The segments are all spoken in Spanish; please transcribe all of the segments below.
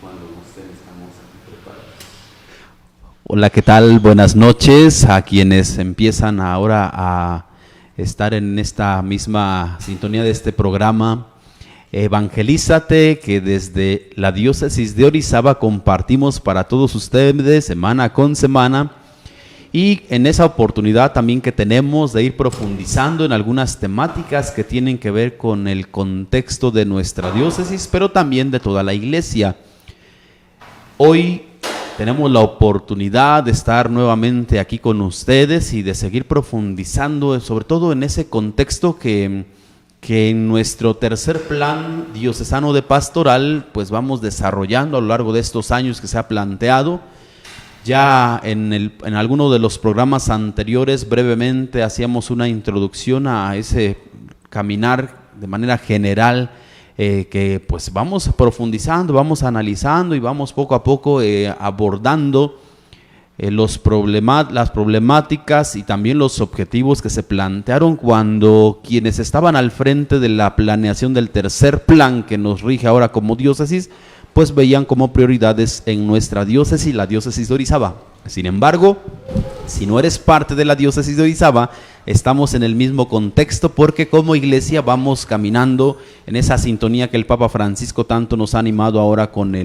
cuando gusten estamos aquí preparados. Hola, ¿qué tal? Buenas noches a quienes empiezan ahora a estar en esta misma sintonía de este programa. Evangelízate, que desde la diócesis de Orizaba compartimos para todos ustedes semana con semana, y en esa oportunidad también que tenemos de ir profundizando en algunas temáticas que tienen que ver con el contexto de nuestra diócesis, pero también de toda la iglesia. Hoy tenemos la oportunidad de estar nuevamente aquí con ustedes y de seguir profundizando, sobre todo en ese contexto que en nuestro tercer plan diocesano de pastoral pues vamos desarrollando a lo largo de estos años que se ha planteado. Ya en alguno de los programas anteriores brevemente hacíamos una introducción a ese caminar de manera general, que pues vamos profundizando, vamos analizando y vamos poco a poco abordando las problemáticas y también los objetivos que se plantearon cuando quienes estaban al frente de la planeación del tercer plan que nos rige ahora como diócesis, pues veían como prioridades en nuestra diócesis, la diócesis de Orizaba. Sin embargo, si no eres parte de la diócesis de Orizaba, estamos en el mismo contexto porque como iglesia vamos caminando en esa sintonía que el Papa Francisco tanto nos ha animado ahora con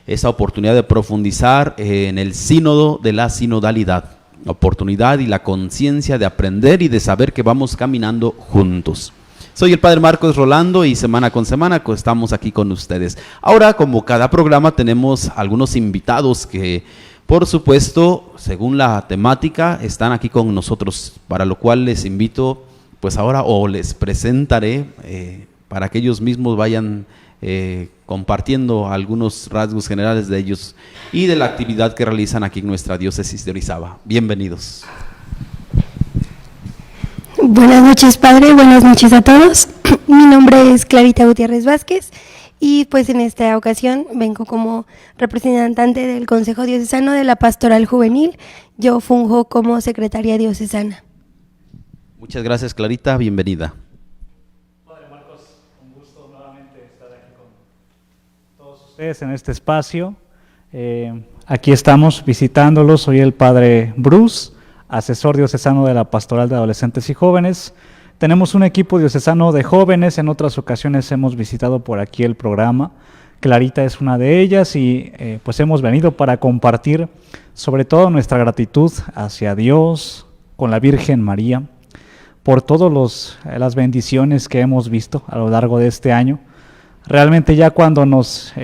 esa oportunidad de profundizar en el sínodo de la sinodalidad, la oportunidad y la conciencia de aprender y de saber que vamos caminando juntos. Soy el Padre Marcos Rolando y semana con semana estamos aquí con ustedes. Ahora, como cada programa, tenemos algunos invitados que, por supuesto, según la temática, están aquí con nosotros, para lo cual les invito, pues ahora, o les presentaré, para que ellos mismos vayan compartiendo algunos rasgos generales de ellos y de la actividad que realizan aquí en nuestra diócesis de Orizaba. Bienvenidos. Buenas noches, Padre, buenas noches a todos. Mi nombre es Clarita Gutiérrez Vázquez y pues en esta ocasión vengo como representante del Consejo Diocesano de la Pastoral Juvenil. Yo funjo como secretaria diocesana. Muchas gracias, Clarita, bienvenida. Padre Marcos, un gusto nuevamente estar aquí con todos ustedes en este espacio. Aquí estamos visitándolos, soy el Padre Bruce, asesor diocesano de la Pastoral de Adolescentes y Jóvenes. Tenemos un equipo diocesano de jóvenes, en otras ocasiones hemos visitado por aquí el programa. Clarita es una de ellas y pues hemos venido para compartir sobre todo nuestra gratitud hacia Dios, con la Virgen María, por todas las bendiciones que hemos visto a lo largo de este año. Realmente ya cuando nos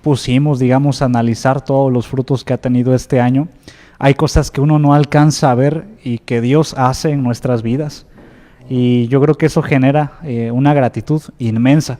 pusimos, digamos, a analizar todos los frutos que ha tenido este año, hay cosas que uno no alcanza a ver y que Dios hace en nuestras vidas. Y yo creo que eso genera una gratitud inmensa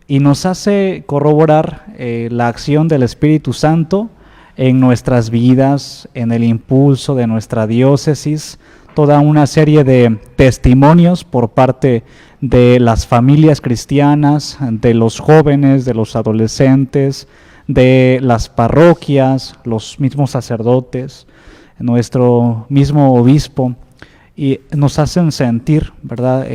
y nos hace corroborar la acción del Espíritu Santo en nuestras vidas, en el impulso de nuestra diócesis, toda una serie de testimonios por parte de las familias cristianas, de los jóvenes, de los adolescentes, de las parroquias, los mismos sacerdotes, nuestro mismo obispo, y nos hacen sentir, ¿verdad?,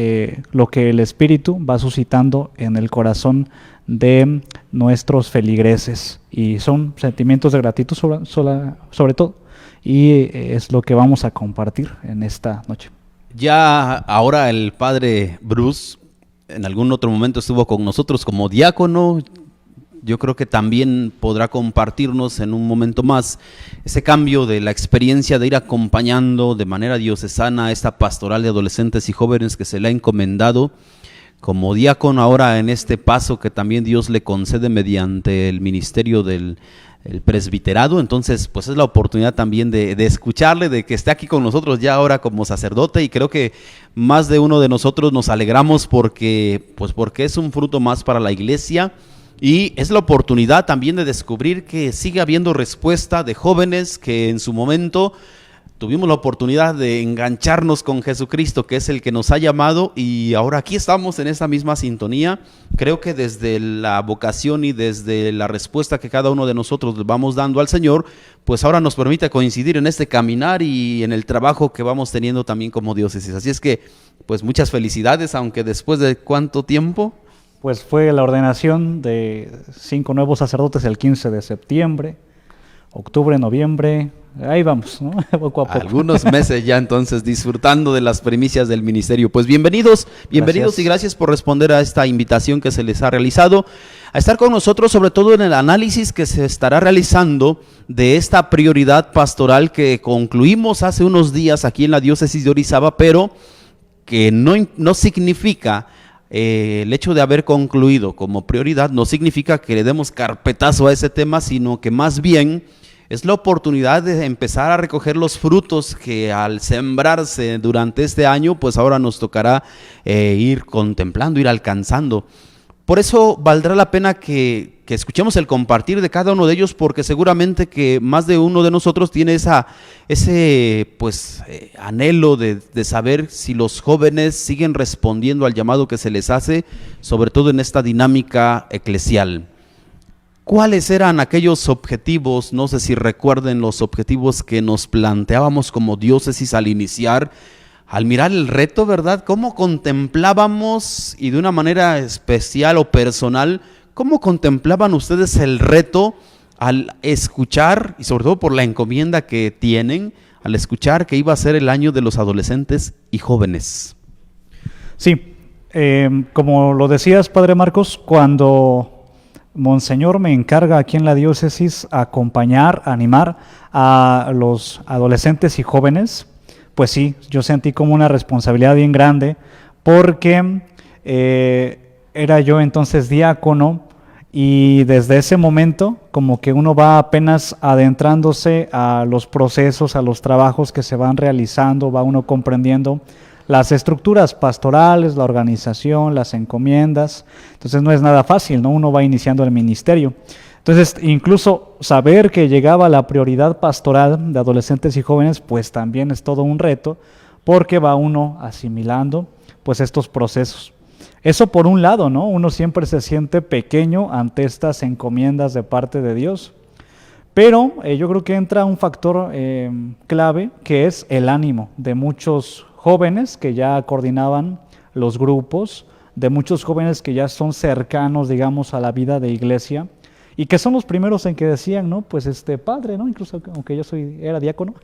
lo que el Espíritu va suscitando en el corazón de nuestros feligreses, y son sentimientos de gratitud sobre todo, y es lo que vamos a compartir en esta noche. Ya ahora el Padre Bruce en algún otro momento estuvo con nosotros como diácono. Yo creo que también podrá compartirnos en un momento más ese cambio de la experiencia de ir acompañando de manera diocesana esta pastoral de adolescentes y jóvenes que se le ha encomendado como diácono ahora en este paso que también Dios le concede mediante el ministerio del presbiterado. Entonces, pues es la oportunidad también de escucharle, de que esté aquí con nosotros ya ahora como sacerdote, y creo que más de uno de nosotros nos alegramos porque es un fruto más para la iglesia. Y es la oportunidad también de descubrir que sigue habiendo respuesta de jóvenes que en su momento tuvimos la oportunidad de engancharnos con Jesucristo, que es el que nos ha llamado, y ahora aquí estamos en esa misma sintonía. Creo que desde la vocación y desde la respuesta que cada uno de nosotros vamos dando al Señor, pues ahora nos permite coincidir en este caminar y en el trabajo que vamos teniendo también como diócesis. Así es que, pues muchas felicidades, aunque después de ¿cuánto tiempo? pues fue la ordenación de 5 nuevos sacerdotes el 15 de septiembre, octubre, noviembre, ahí vamos, ¿no? Poco a poco. Algunos meses ya entonces disfrutando de las primicias del ministerio. Pues bienvenidos Gracias. y gracias por responder a esta invitación que se les ha realizado, a estar con nosotros, sobre todo en el análisis que se estará realizando de esta prioridad pastoral que concluimos hace unos días aquí en la diócesis de Orizaba, pero que no significa, el hecho de haber concluido como prioridad no significa que le demos carpetazo a ese tema, sino que más bien es la oportunidad de empezar a recoger los frutos que al sembrarse durante este año, pues ahora nos tocará ir contemplando, ir alcanzando. Por eso valdrá la pena que escuchemos el compartir de cada uno de ellos, porque seguramente que más de uno de nosotros tiene ese anhelo de saber si los jóvenes siguen respondiendo al llamado que se les hace, sobre todo en esta dinámica eclesial. ¿Cuáles eran aquellos objetivos? No sé si recuerden los objetivos que nos planteábamos como diócesis al iniciar, al mirar el reto, ¿verdad? ¿Cómo contemplábamos, y de una manera especial o personal, cómo contemplaban ustedes el reto al escuchar, y sobre todo por la encomienda que tienen, al escuchar que iba a ser el año de los adolescentes y jóvenes? Sí, como lo decías, Padre Marcos, cuando Monseñor me encarga aquí en la diócesis acompañar, animar a los adolescentes y jóvenes, pues sí, yo sentí como una responsabilidad bien grande, porque era yo entonces diácono, y desde ese momento como que uno va apenas adentrándose a los procesos, a los trabajos que se van realizando, va uno comprendiendo las estructuras pastorales, la organización, las encomiendas. Entonces no es nada fácil, ¿no? Uno va iniciando el ministerio. Entonces, incluso saber que llegaba la prioridad pastoral de adolescentes y jóvenes, pues también es todo un reto, porque va uno asimilando pues estos procesos. Eso por un lado, ¿no? Uno siempre se siente pequeño ante estas encomiendas de parte de Dios. Pero yo creo que entra un factor clave, que es el ánimo de muchos jóvenes que ya coordinaban los grupos, de muchos jóvenes que ya son cercanos, digamos, a la vida de iglesia, y que son los primeros en que decían, ¿no? Pues padre, ¿no? Incluso aunque yo era diácono,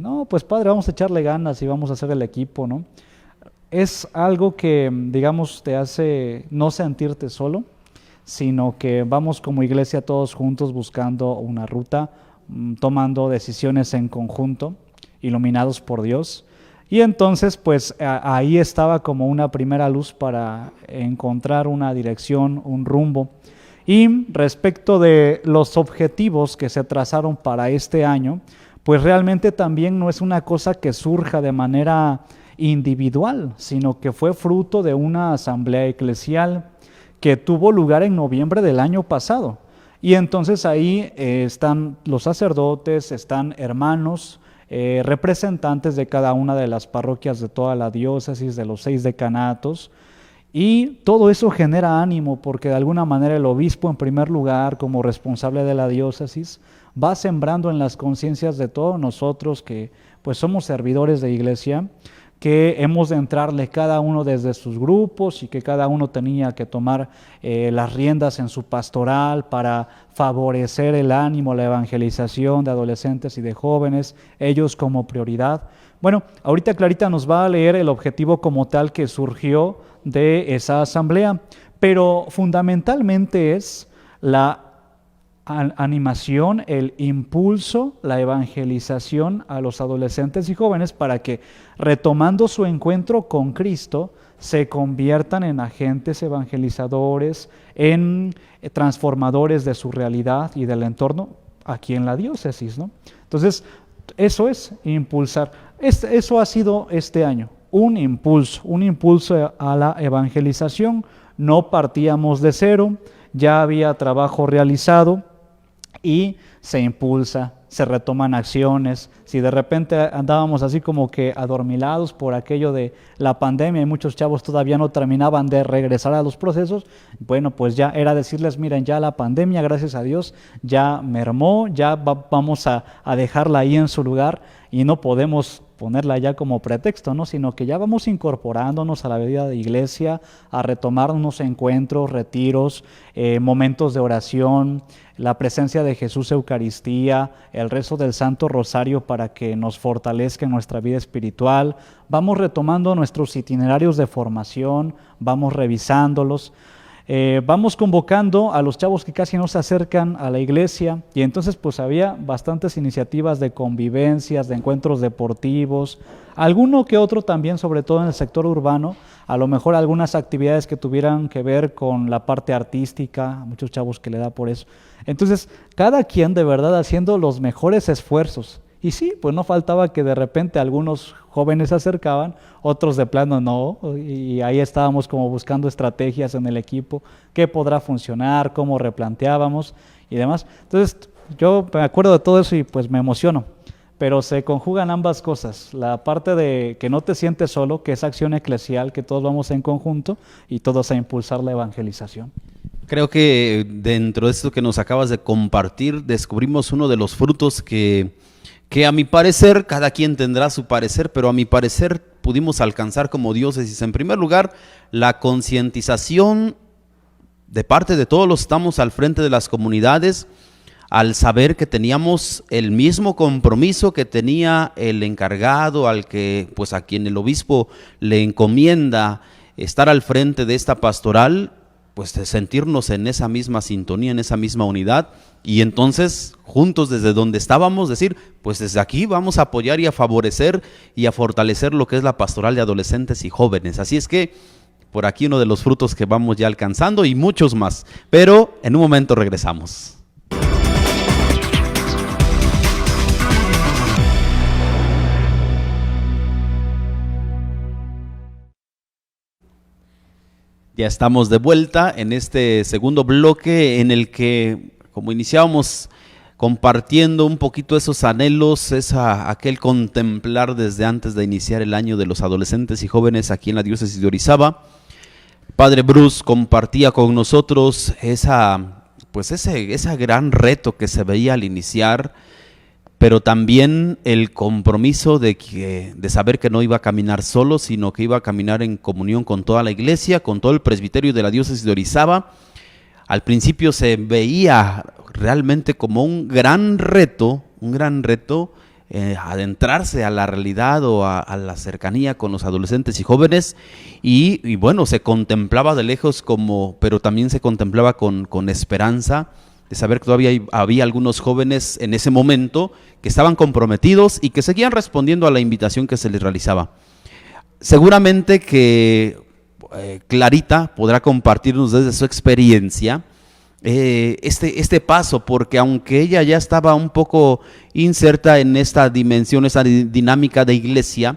no, pues padre, vamos a echarle ganas y vamos a hacer el equipo, ¿no? Es algo que, digamos, te hace no sentirte solo, sino que vamos como iglesia todos juntos buscando una ruta, tomando decisiones en conjunto, iluminados por Dios. Y entonces, pues ahí estaba como una primera luz para encontrar una dirección, un rumbo. Y respecto de los objetivos que se trazaron para este año, pues realmente también no es una cosa que surja de manera individual, sino que fue fruto de una asamblea eclesial que tuvo lugar en noviembre del año pasado. Y entonces ahí están los sacerdotes, están hermanos, representantes de cada una de las parroquias de toda la diócesis, de los 6 decanatos, y todo eso genera ánimo, porque de alguna manera el obispo, en primer lugar, como responsable de la diócesis, va sembrando en las conciencias de todos nosotros que pues somos servidores de iglesia, que hemos de entrarle cada uno desde sus grupos, y que cada uno tenía que tomar las riendas en su pastoral para favorecer el ánimo, la evangelización de adolescentes y de jóvenes, ellos como prioridad. Bueno, ahorita Clarita nos va a leer el objetivo como tal que surgió de esa asamblea, pero fundamentalmente es la animación, el impulso, la evangelización a los adolescentes y jóvenes para que, retomando su encuentro con Cristo, se conviertan en agentes evangelizadores, en transformadores de su realidad y del entorno aquí en la diócesis, ¿no? Entonces, eso es impulsar. Eso ha sido este año, un impulso a la evangelización. No partíamos de cero, ya había trabajo realizado y se impulsa, se retoman acciones. Si de repente andábamos así como que adormilados por aquello de la pandemia y muchos chavos todavía no terminaban de regresar a los procesos, bueno, pues ya era decirles, miren, ya la pandemia, gracias a Dios, ya mermó, ya vamos a dejarla ahí en su lugar, y no podemos ponerla ya como pretexto, ¿no? Sino que ya vamos incorporándonos a la vida de iglesia, a retomar unos encuentros, retiros, momentos de oración, la presencia de Jesús Eucaristía, el rezo del Santo Rosario para que nos fortalezca en nuestra vida espiritual. Vamos retomando nuestros itinerarios de formación, vamos revisándolos. Vamos convocando a los chavos que casi no se acercan a la iglesia, y entonces pues había bastantes iniciativas de convivencias, de encuentros deportivos, alguno que otro también, sobre todo en el sector urbano, a lo mejor algunas actividades que tuvieran que ver con la parte artística, a muchos chavos que le da por eso. Entonces, cada quien de verdad haciendo los mejores esfuerzos. Y sí, pues no faltaba que de repente algunos jóvenes se acercaban, otros de plano no, y ahí estábamos como buscando estrategias en el equipo, qué podrá funcionar, cómo replanteábamos y demás. Entonces yo me acuerdo de todo eso y pues me emociono, pero se conjugan ambas cosas, la parte de que no te sientes solo, que es acción eclesial, que todos vamos en conjunto y todos a impulsar la evangelización. Creo que dentro de esto que nos acabas de compartir, descubrimos uno de los frutos que a mi parecer, cada quien tendrá su parecer, pero a mi parecer pudimos alcanzar como diócesis. En primer lugar, la concientización de parte de todos los que estamos al frente de las comunidades, al saber que teníamos el mismo compromiso que tenía el encargado, al que, pues a quien el obispo le encomienda estar al frente de esta pastoral, pues de sentirnos en esa misma sintonía, en esa misma unidad, y entonces juntos desde donde estábamos decir, pues desde aquí vamos a apoyar y a favorecer y a fortalecer lo que es la pastoral de adolescentes y jóvenes. Así es que por aquí uno de los frutos que vamos ya alcanzando y muchos más, pero en un momento regresamos. Ya estamos de vuelta en este segundo bloque en el que, como iniciábamos compartiendo un poquito esos anhelos, aquel contemplar desde antes de iniciar el año de los adolescentes y jóvenes aquí en la diócesis de Orizaba, Padre Bruce compartía con nosotros ese gran reto que se veía al iniciar, pero también el compromiso de saber que no iba a caminar solo, sino que iba a caminar en comunión con toda la iglesia, con todo el presbiterio de la diócesis de Orizaba. Al principio se veía realmente como un gran reto, adentrarse a la realidad o a la cercanía con los adolescentes y jóvenes, y bueno, se contemplaba de lejos pero también se contemplaba con esperanza, de saber que todavía había algunos jóvenes en ese momento que estaban comprometidos y que seguían respondiendo a la invitación que se les realizaba. Seguramente que Clarita podrá compartirnos desde su experiencia este paso, porque aunque ella ya estaba un poco inserta en esta dimensión, esta dinámica de iglesia,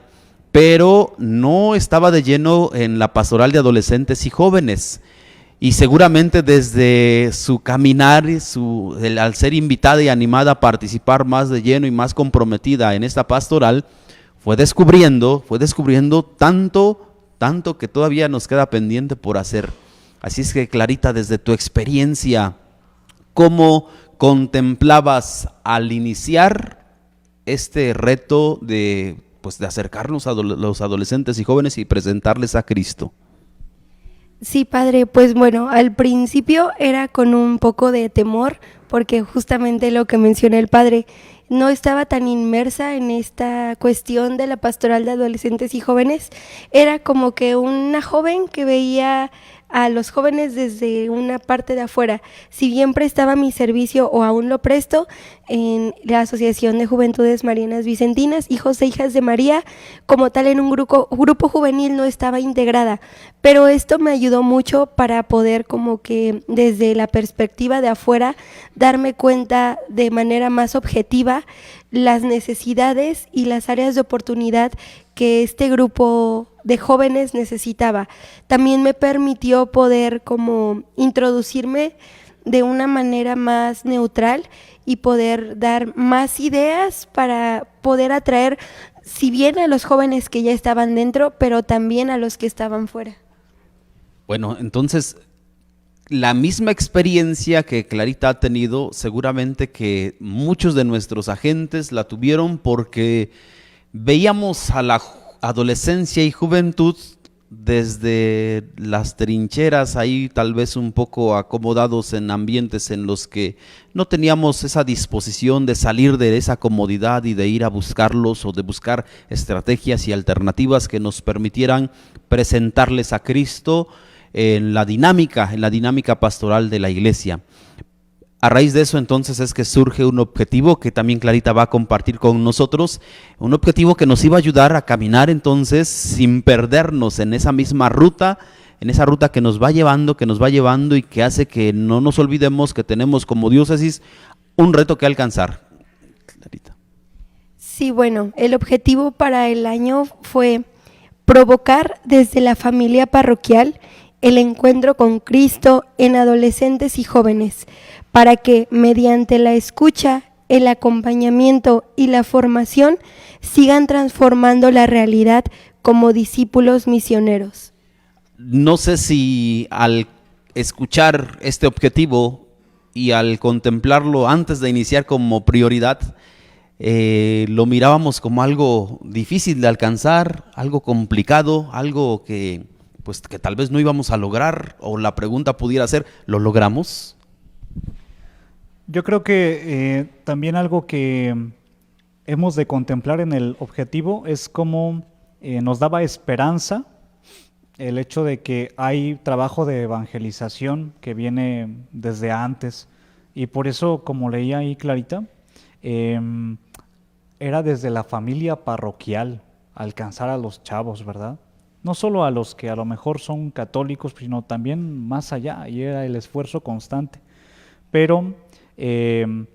pero no estaba de lleno en la pastoral de adolescentes y jóvenes. Y seguramente desde su caminar, al ser invitada y animada a participar más de lleno y más comprometida en esta pastoral, fue descubriendo tanto que todavía nos queda pendiente por hacer. Así es que, Clarita, desde tu experiencia, ¿cómo contemplabas al iniciar este reto de acercarnos a los adolescentes y jóvenes y presentarles a Cristo? Sí, padre, pues bueno, al principio era con un poco de temor, porque justamente lo que menciona el padre, no estaba tan inmersa en esta cuestión de la pastoral de adolescentes y jóvenes, era como que una joven que veía a los jóvenes desde una parte de afuera. Si bien prestaba mi servicio o aún lo presto en la Asociación de Juventudes Marianas Vicentinas, Hijos e Hijas de María, como tal en un grupo juvenil no estaba integrada, pero esto me ayudó mucho para poder como que desde la perspectiva de afuera darme cuenta de manera más objetiva las necesidades y las áreas de oportunidad que este grupo de jóvenes necesitaba. También me permitió poder como introducirme de una manera más neutral y poder dar más ideas para poder atraer, si bien a los jóvenes que ya estaban dentro, pero también a los que estaban fuera. Bueno, entonces la misma experiencia que Clarita ha tenido, seguramente que muchos de nuestros agentes la tuvieron porque veíamos a la adolescencia y juventud desde las trincheras, ahí tal vez un poco acomodados en ambientes en los que no teníamos esa disposición de salir de esa comodidad y de ir a buscarlos o de buscar estrategias y alternativas que nos permitieran presentarles a Cristo en la dinámica pastoral de la iglesia. A raíz de eso entonces es que surge un objetivo que también Clarita va a compartir con nosotros, un objetivo que nos iba a ayudar a caminar entonces sin perdernos en esa misma ruta, en esa ruta que nos va llevando y que hace que no nos olvidemos que tenemos como diócesis un reto que alcanzar. Clarita. Sí, bueno, el objetivo para el año fue provocar desde la familia parroquial el encuentro con Cristo en adolescentes y jóvenes, para que mediante la escucha, el acompañamiento y la formación sigan transformando la realidad como discípulos misioneros. No sé si al escuchar este objetivo y al contemplarlo antes de iniciar como prioridad, lo mirábamos como algo difícil de alcanzar, algo complicado, algo que tal vez no íbamos a lograr, o la pregunta pudiera ser, ¿lo logramos? Yo creo que también algo que hemos de contemplar en el objetivo es cómo nos daba esperanza el hecho de que hay trabajo de evangelización que viene desde antes, y por eso, como leía ahí Clarita, era desde la familia parroquial alcanzar a los chavos, ¿verdad? No solo a los que a lo mejor son católicos, sino también más allá, y era el esfuerzo constante. Pero en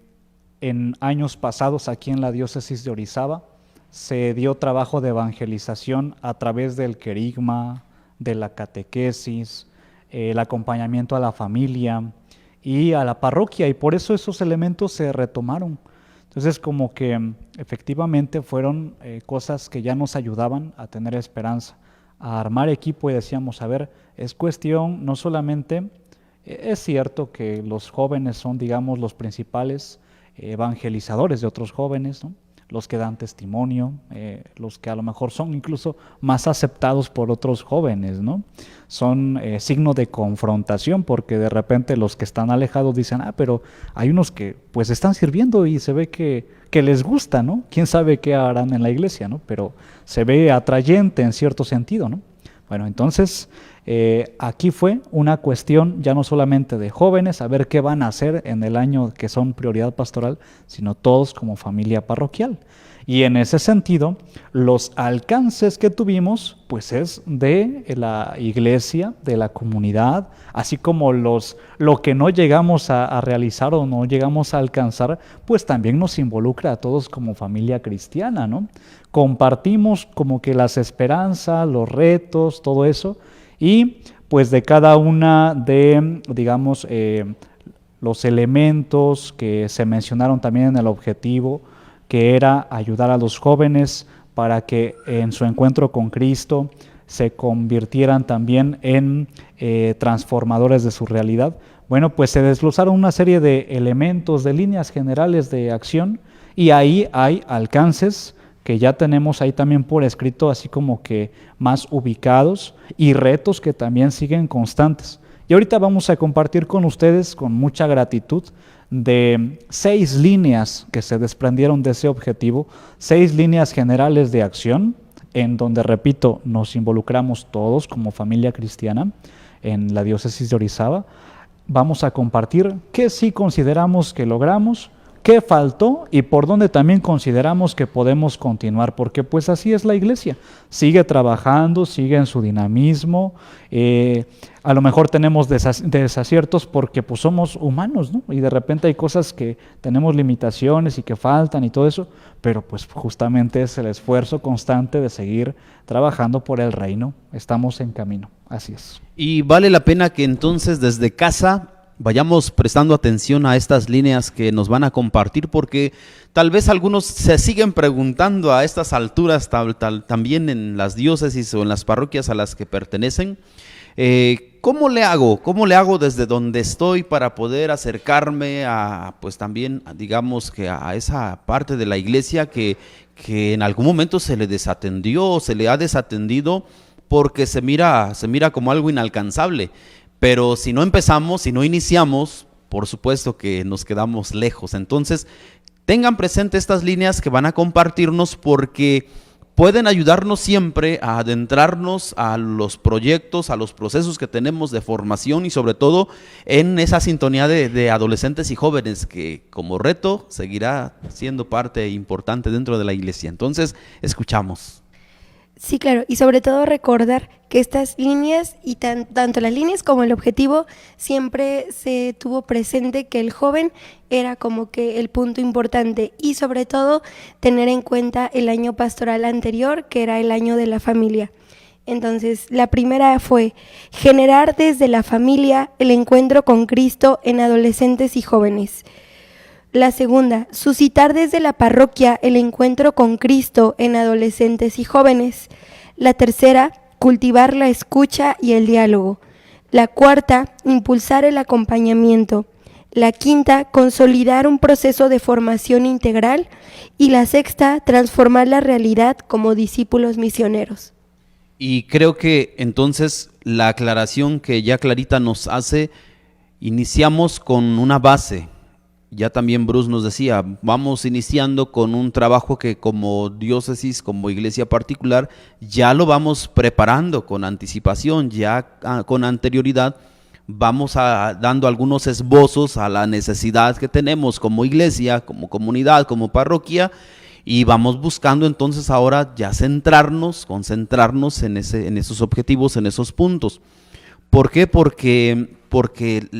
años pasados aquí en la diócesis de Orizaba se dio trabajo de evangelización a través del querigma, de la catequesis, el acompañamiento a la familia y a la parroquia, y por eso esos elementos se retomaron. Entonces, como que efectivamente fueron cosas que ya nos ayudaban a tener esperanza, a armar equipo, y decíamos, a ver, es cuestión no solamente, es cierto que los jóvenes son, digamos, los principales evangelizadores de otros jóvenes, ¿no? Los que dan testimonio, los que a lo mejor son incluso más aceptados por otros jóvenes, ¿no? Son signo de confrontación, porque de repente los que están alejados dicen, pero hay unos que pues están sirviendo y se ve que les gusta, ¿no? Quién sabe qué harán en la iglesia, ¿no? Pero se ve atrayente en cierto sentido, ¿no? Bueno, entonces aquí fue una cuestión ya no solamente de jóvenes, a ver qué van a hacer en el año que son prioridad pastoral, sino todos como familia parroquial. Y en ese sentido, los alcances que tuvimos, pues es de la iglesia, de la comunidad, así como lo que no llegamos a realizar o no llegamos a alcanzar, pues también nos involucra a todos como familia cristiana, ¿no? Compartimos como que las esperanzas, los retos, todo eso, y pues de cada una de, digamos, los elementos que se mencionaron también en el objetivo, que era ayudar a los jóvenes para que en su encuentro con Cristo se convirtieran también en transformadores de su realidad. Bueno, pues se desglosaron una serie de elementos, de líneas generales de acción, y ahí hay alcances que ya tenemos ahí también por escrito, así como que más ubicados, y retos que también siguen constantes. Y ahorita vamos a compartir con ustedes, con mucha gratitud, de 6 líneas que se desprendieron de ese objetivo, 6 líneas generales de acción, en donde, repito, nos involucramos todos como familia cristiana en la diócesis de Orizaba. Vamos a compartir qué sí consideramos que logramos, qué faltó y por dónde también consideramos que podemos continuar, porque pues así es la iglesia, sigue trabajando, sigue en su dinamismo, a lo mejor tenemos desaciertos porque pues somos humanos, ¿no? Y de repente hay cosas que tenemos limitaciones y que faltan y todo eso, pero pues justamente es el esfuerzo constante de seguir trabajando por el reino, estamos en camino, así es. Y vale la pena que entonces desde casa vayamos prestando atención a estas líneas que nos van a compartir, porque tal vez algunos se siguen preguntando a estas alturas, también en las diócesis o en las parroquias a las que pertenecen, ¿Cómo le hago? ¿Cómo le hago desde donde estoy para poder acercarme a, pues también, digamos que a esa parte de la iglesia que en algún momento se le desatendió, se le ha desatendido porque se mira como algo inalcanzable? Pero si no empezamos, si no iniciamos, por supuesto que nos quedamos lejos. Entonces, tengan presente estas líneas que van a compartirnos porque pueden ayudarnos siempre a adentrarnos a los proyectos, a los procesos que tenemos de formación y sobre todo en esa sintonía de adolescentes y jóvenes que como reto seguirá siendo parte importante dentro de la iglesia. Entonces, escuchamos. Sí, claro, y sobre todo recordar que estas líneas y tanto las líneas como el objetivo siempre se tuvo presente que el joven era como que el punto importante y sobre todo tener en cuenta el año pastoral anterior, que era el año de la familia. Entonces, la primera fue generar desde la familia el encuentro con Cristo en adolescentes y jóvenes. La segunda, suscitar desde la parroquia el encuentro con Cristo en adolescentes y jóvenes. La tercera, cultivar la escucha y el diálogo. La cuarta, impulsar el acompañamiento. La quinta, consolidar un proceso de formación integral. Y la sexta, transformar la realidad como discípulos misioneros. Y creo que entonces la aclaración que ya Clarita nos hace, iniciamos con una base. Ya también Bruce nos decía, vamos iniciando con un trabajo que como diócesis, como iglesia particular, ya lo vamos preparando con anticipación, ya con anterioridad, vamos dando algunos esbozos a la necesidad que tenemos como iglesia, como comunidad, como parroquia, y vamos buscando entonces ahora ya concentrarnos en esos objetivos, en esos puntos. ¿Por qué? Porque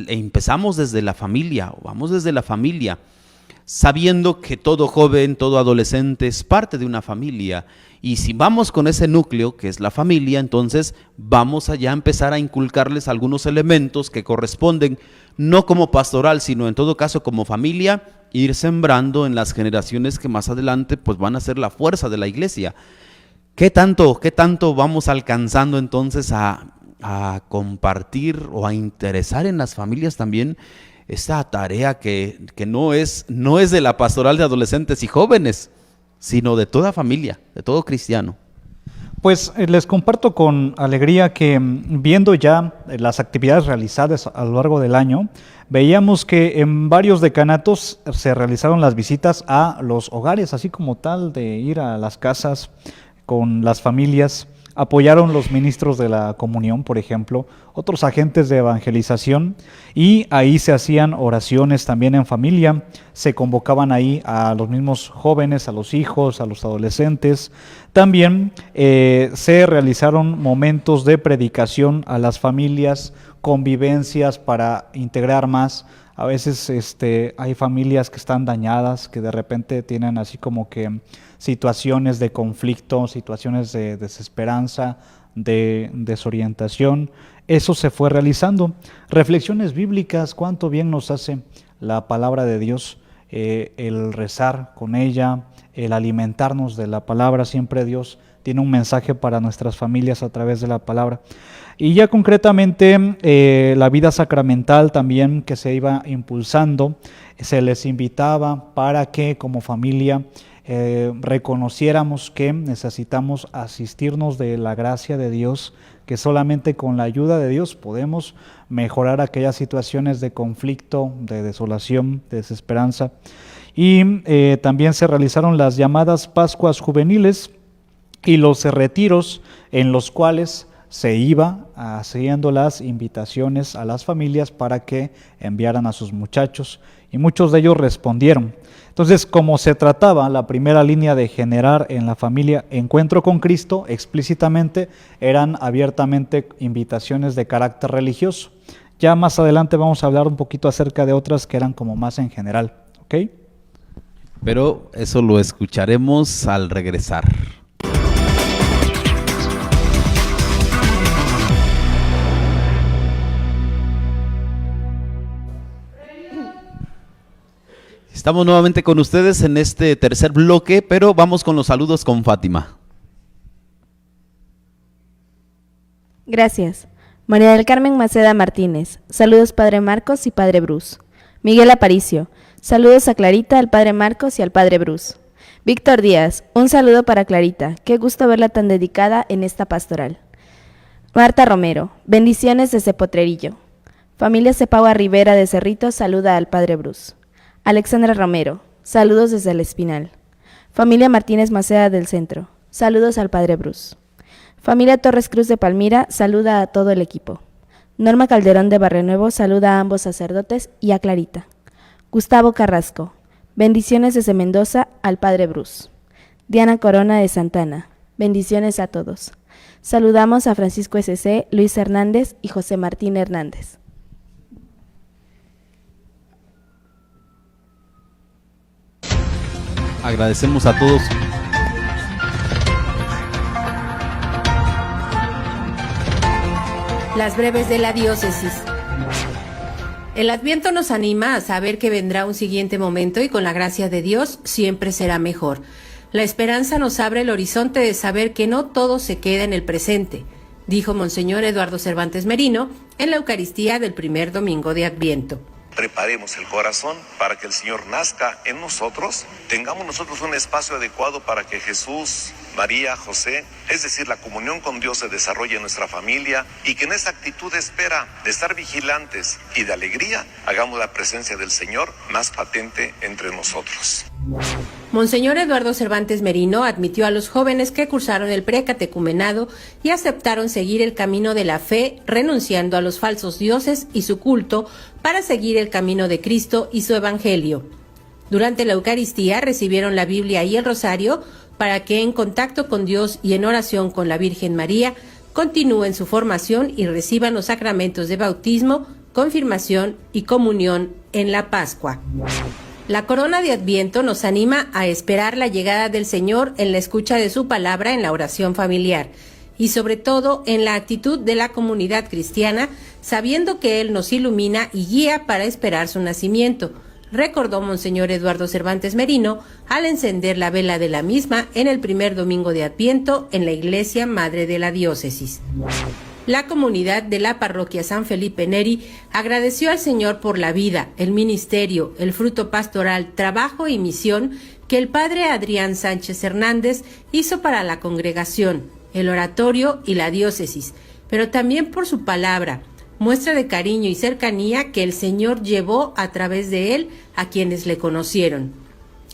empezamos desde la familia, vamos desde la familia, sabiendo que todo joven, todo adolescente es parte de una familia. Y si vamos con ese núcleo, que es la familia, entonces vamos allá a empezar a inculcarles algunos elementos que corresponden, no como pastoral, sino en todo caso como familia, ir sembrando en las generaciones que más adelante pues van a ser la fuerza de la iglesia. ¿Qué tanto vamos alcanzando entonces a compartir o a interesar en las familias también esa tarea que no es de la pastoral de adolescentes y jóvenes, sino de toda familia, de todo cristiano? Pues les comparto con alegría que viendo ya las actividades realizadas a lo largo del año, veíamos que en varios decanatos se realizaron las visitas a los hogares, así como tal, de ir a las casas con las familias. Apoyaron los ministros de la comunión, por ejemplo, otros agentes de evangelización, y ahí se hacían oraciones también en familia, se convocaban ahí a los mismos jóvenes, a los hijos, a los adolescentes. También se realizaron momentos de predicación a las familias, convivencias para integrar más. A veces hay familias que están dañadas, que de repente tienen así como que situaciones de conflicto, situaciones de desesperanza, de desorientación. Eso se fue realizando. Reflexiones bíblicas, cuánto bien nos hace la palabra de Dios, el rezar con ella, el alimentarnos de la palabra. Siempre Dios tiene un mensaje para nuestras familias a través de la palabra. Y ya concretamente la vida sacramental también que se iba impulsando, se les invitaba para que como familia reconociéramos que necesitamos asistirnos de la gracia de Dios, que solamente con la ayuda de Dios podemos mejorar aquellas situaciones de conflicto, de desolación, de desesperanza. Y también se realizaron las llamadas Pascuas Juveniles y los retiros en los cuales se iba haciendo las invitaciones a las familias para que enviaran a sus muchachos, y muchos de ellos respondieron. Entonces, como se trataba la primera línea de generar en la familia encuentro con Cristo, explícitamente eran abiertamente invitaciones de carácter religioso. Ya más adelante vamos a hablar un poquito acerca de otras que eran como más en general, ¿ok? Pero eso lo escucharemos al regresar. Estamos nuevamente con ustedes en este tercer bloque, pero vamos con los saludos con Fátima. Gracias. María del Carmen Maceda Martínez, saludos Padre Marcos y Padre Bruce. Miguel Aparicio, saludos a Clarita, al Padre Marcos y al Padre Bruce. Víctor Díaz, un saludo para Clarita, qué gusto verla tan dedicada en esta pastoral. Marta Romero, bendiciones desde Potrerillo. Familia Cepagua Rivera de Cerritos saluda al Padre Bruce. Alexandra Romero, saludos desde El Espinal. Familia Martínez Maceda del Centro, saludos al Padre Bruce. Familia Torres Cruz de Palmira saluda a todo el equipo. Norma Calderón de Barrenuevo saluda a ambos sacerdotes y a Clarita. Gustavo Carrasco, bendiciones desde Mendoza al Padre Bruce. Diana Corona de Santana, bendiciones a todos. Saludamos a Francisco S.C., Luis Hernández y José Martín Hernández. Agradecemos a todos. Las breves de la diócesis. El Adviento nos anima a saber que vendrá un siguiente momento y con la gracia de Dios siempre será mejor. La esperanza nos abre el horizonte de saber que no todo se queda en el presente, dijo Monseñor Eduardo Cervantes Merino en la Eucaristía del primer domingo de Adviento. Preparemos el corazón para que el Señor nazca en nosotros, tengamos nosotros un espacio adecuado para que Jesús, María, José, es decir, la comunión con Dios se desarrolle en nuestra familia y que en esa actitud de espera, de estar vigilantes y de alegría, hagamos la presencia del Señor más patente entre nosotros. Monseñor Eduardo Cervantes Merino admitió a los jóvenes que cursaron el precatecumenado y aceptaron seguir el camino de la fe, renunciando a los falsos dioses y su culto para seguir el camino de Cristo y su Evangelio. Durante la Eucaristía recibieron la Biblia y el Rosario para que en contacto con Dios y en oración con la Virgen María continúen su formación y reciban los sacramentos de bautismo, confirmación y comunión en la Pascua. La corona de Adviento nos anima a esperar la llegada del Señor en la escucha de su palabra en la oración familiar y sobre todo en la actitud de la comunidad cristiana, sabiendo que Él nos ilumina y guía para esperar su nacimiento, recordó Monseñor Eduardo Cervantes Merino al encender la vela de la misma en el primer domingo de Adviento en la Iglesia Madre de la Diócesis. La comunidad de la parroquia San Felipe Neri agradeció al Señor por la vida, el ministerio, el fruto pastoral, trabajo y misión que el padre Adrián Sánchez Hernández hizo para la congregación, el oratorio y la diócesis, pero también por su palabra, muestra de cariño y cercanía que el Señor llevó a través de él a quienes le conocieron.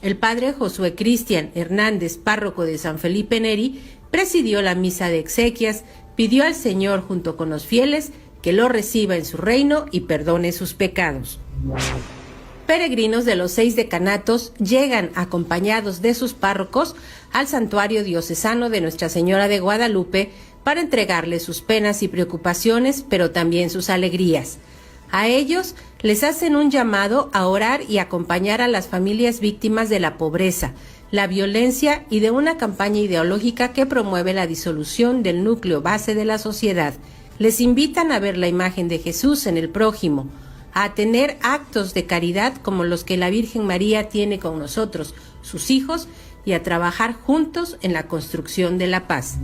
El padre Josué Cristian Hernández, párroco de San Felipe Neri, presidió la misa de exequias, pidió al Señor junto con los fieles que lo reciba en su reino y perdone sus pecados. Peregrinos de los 6 decanatos llegan acompañados de sus párrocos al santuario diocesano de Nuestra Señora de Guadalupe para entregarles sus penas y preocupaciones, pero también sus alegrías. A ellos les hacen un llamado a orar y acompañar a las familias víctimas de la pobreza, la violencia y de una campaña ideológica que promueve la disolución del núcleo base de la sociedad. Les invitan a ver la imagen de Jesús en el prójimo, a tener actos de caridad como los que la Virgen María tiene con nosotros, sus hijos, y a trabajar juntos en la construcción de la paz.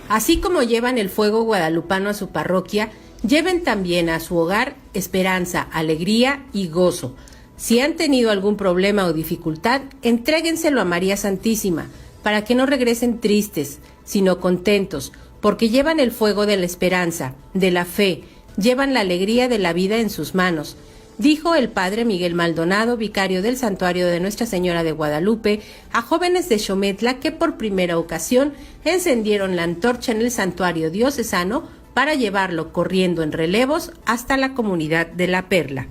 Así como llevan el fuego guadalupano a su parroquia, lleven también a su hogar esperanza, alegría y gozo. Si han tenido algún problema o dificultad, entréguenselo a María Santísima, para que no regresen tristes, sino contentos, porque llevan el fuego de la esperanza, de la fe, llevan la alegría de la vida en sus manos, dijo el padre Miguel Maldonado, vicario del Santuario de Nuestra Señora de Guadalupe, a jóvenes de Xometla que por primera ocasión encendieron la antorcha en el santuario diocesano para llevarlo corriendo en relevos hasta la comunidad de La Perla.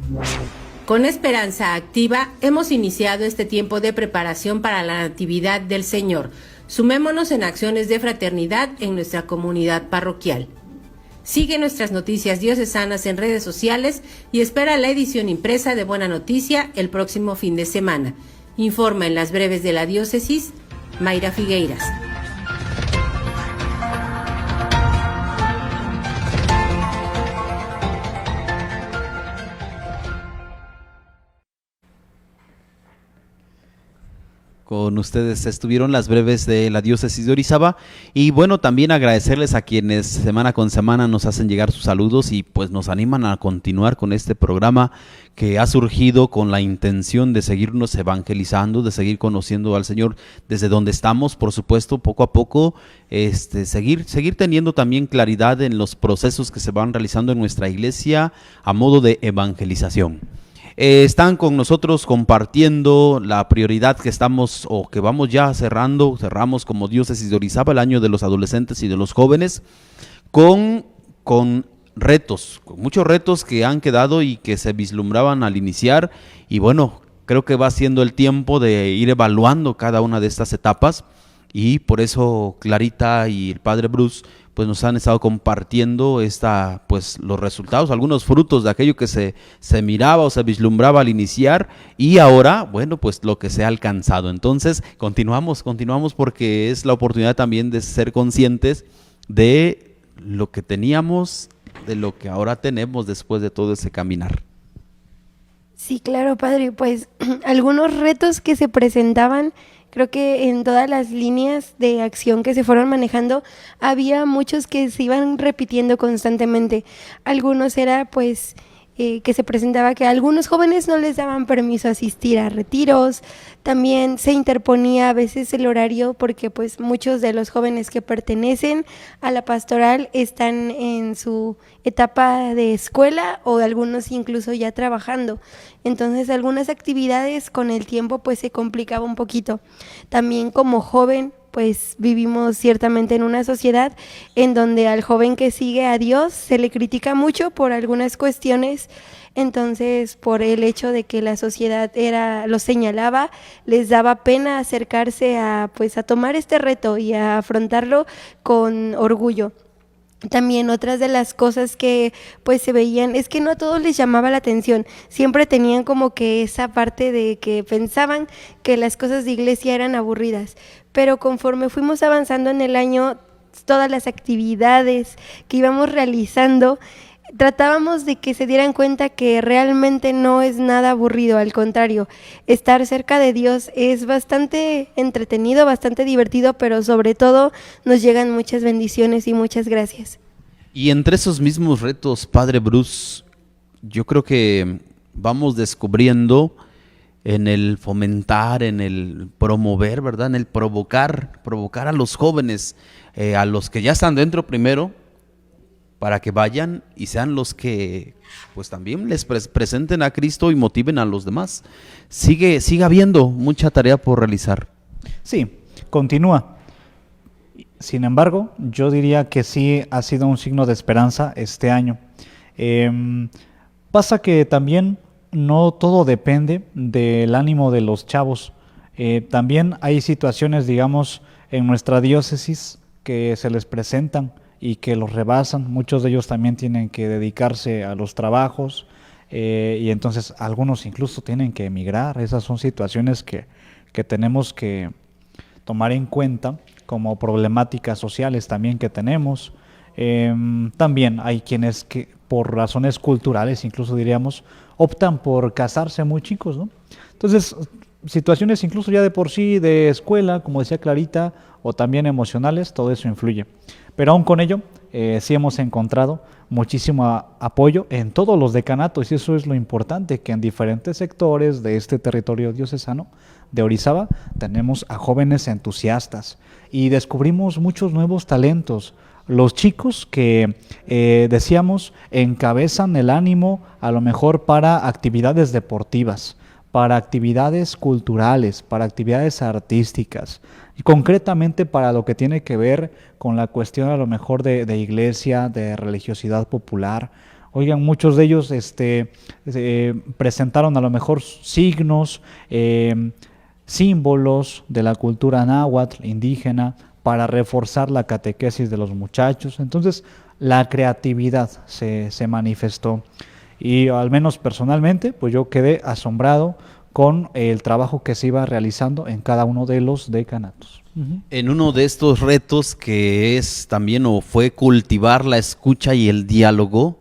Con Esperanza Activa hemos iniciado este tiempo de preparación para la Natividad del Señor. Sumémonos en acciones de fraternidad en nuestra comunidad parroquial. Sigue nuestras noticias diocesanas en redes sociales y espera la edición impresa de Buena Noticia el próximo fin de semana. Informa en las breves de la diócesis, Mayra Figueiras. con ustedes estuvieron las breves de la diócesis de Orizaba, y bueno, también agradecerles a quienes semana con semana nos hacen llegar sus saludos y pues nos animan a continuar con este programa que ha surgido con la intención de seguirnos evangelizando, de seguir conociendo al Señor desde donde estamos, por supuesto, poco a poco, seguir teniendo también claridad en los procesos que se van realizando en nuestra iglesia a modo de evangelización. Están con nosotros compartiendo la prioridad que estamos o que vamos ya cerramos como diócesis de Orizaba el año de los adolescentes y de los jóvenes con retos, con muchos retos que han quedado y que se vislumbraban al iniciar, y bueno, creo que va siendo el tiempo de ir evaluando cada una de estas etapas, y por eso Clarita y el Padre Bruce pues nos han estado compartiendo pues los resultados, algunos frutos de aquello que se miraba o se vislumbraba al iniciar, y ahora, bueno, pues lo que se ha alcanzado. Entonces, continuamos porque es la oportunidad también de ser conscientes de lo que teníamos, de lo que ahora tenemos después de todo ese caminar. Sí, claro, padre, pues algunos retos que se presentaban. Creo que en todas las líneas de acción que se fueron manejando había muchos que se iban repitiendo constantemente. Algunos era pues que se presentaba que a algunos jóvenes no les daban permiso a asistir a retiros, también se interponía a veces el horario porque pues muchos de los jóvenes que pertenecen a la pastoral están en su etapa de escuela o algunos incluso ya trabajando, entonces algunas actividades con el tiempo pues se complicaba un poquito. También como joven pues vivimos ciertamente en una sociedad en donde al joven que sigue a Dios se le critica mucho por algunas cuestiones, entonces por el hecho de que la sociedad lo señalaba, les daba pena acercarse a tomar este reto y a afrontarlo con orgullo. También otras de las cosas que pues se veían es que no a todos les llamaba la atención, siempre tenían como que esa parte de que pensaban que las cosas de iglesia eran aburridas, pero conforme fuimos avanzando en el año, todas las actividades que íbamos realizando, tratábamos de que se dieran cuenta que realmente no es nada aburrido, al contrario, estar cerca de Dios es bastante entretenido, bastante divertido, pero sobre todo nos llegan muchas bendiciones y muchas gracias. Y entre esos mismos retos, Padre Bruce, yo creo que vamos descubriendo en el fomentar, en el promover, ¿verdad? En el provocar a los jóvenes, a los que ya están dentro primero, para que vayan y sean los que pues también les presenten a Cristo y motiven a los demás. Sigue habiendo mucha tarea por realizar. Sí, continúa. Sin embargo, yo diría que sí ha sido un signo de esperanza este año. Pasa que también no todo depende del ánimo de los chavos. También hay situaciones, digamos, en nuestra diócesis que se les presentan y que los rebasan. Muchos de ellos también tienen que dedicarse a los trabajos y entonces algunos incluso tienen que emigrar. Esas son situaciones que tenemos que tomar en cuenta como problemáticas sociales también que tenemos. También hay quienes que por razones culturales, incluso diríamos, optan por casarse muy chicos, ¿no? Entonces, situaciones incluso ya de por sí de escuela, como decía Clarita, o también emocionales, todo eso influye. Pero aún con ello, sí hemos encontrado muchísimo apoyo en todos los decanatos, y eso es lo importante, que en diferentes sectores de este territorio diocesano de Orizaba tenemos a jóvenes entusiastas y descubrimos muchos nuevos talentos. Los chicos que, decíamos, encabezan el ánimo a lo mejor para actividades deportivas, para actividades culturales, para actividades artísticas, y concretamente para lo que tiene que ver con la cuestión a lo mejor de iglesia, de religiosidad popular. Oigan, muchos de ellos presentaron a lo mejor signos, símbolos de la cultura náhuatl, indígena, para reforzar la catequesis de los muchachos. Entonces, la creatividad se manifestó. Y al menos personalmente, pues yo quedé asombrado con el trabajo que se iba realizando en cada uno de los decanatos. En uno de estos retos que es también o fue cultivar la escucha y el diálogo,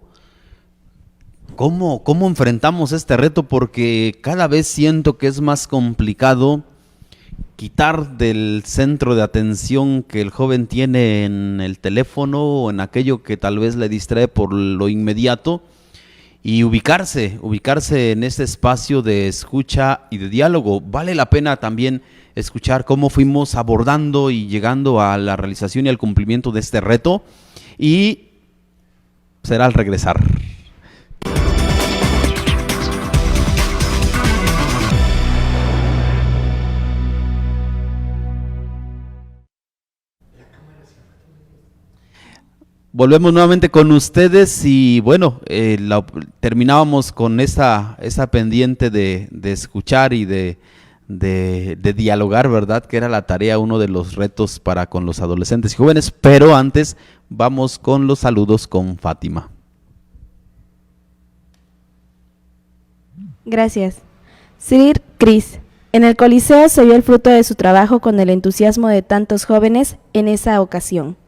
¿cómo enfrentamos este reto? Porque cada vez siento que es más complicado quitar del centro de atención que el joven tiene en el teléfono o en aquello que tal vez le distrae por lo inmediato y ubicarse en este espacio de escucha y de diálogo. Vale la pena también escuchar cómo fuimos abordando y llegando a la realización y al cumplimiento de este reto, y será al regresar. Volvemos nuevamente con ustedes y bueno, terminábamos con esa pendiente de escuchar y de dialogar, ¿verdad? Que era la tarea, uno de los retos para con los adolescentes y jóvenes, pero antes vamos con los saludos con Fátima. Gracias. Sir Cris, en el Coliseo se vio el fruto de su trabajo con el entusiasmo de tantos jóvenes en esa ocasión.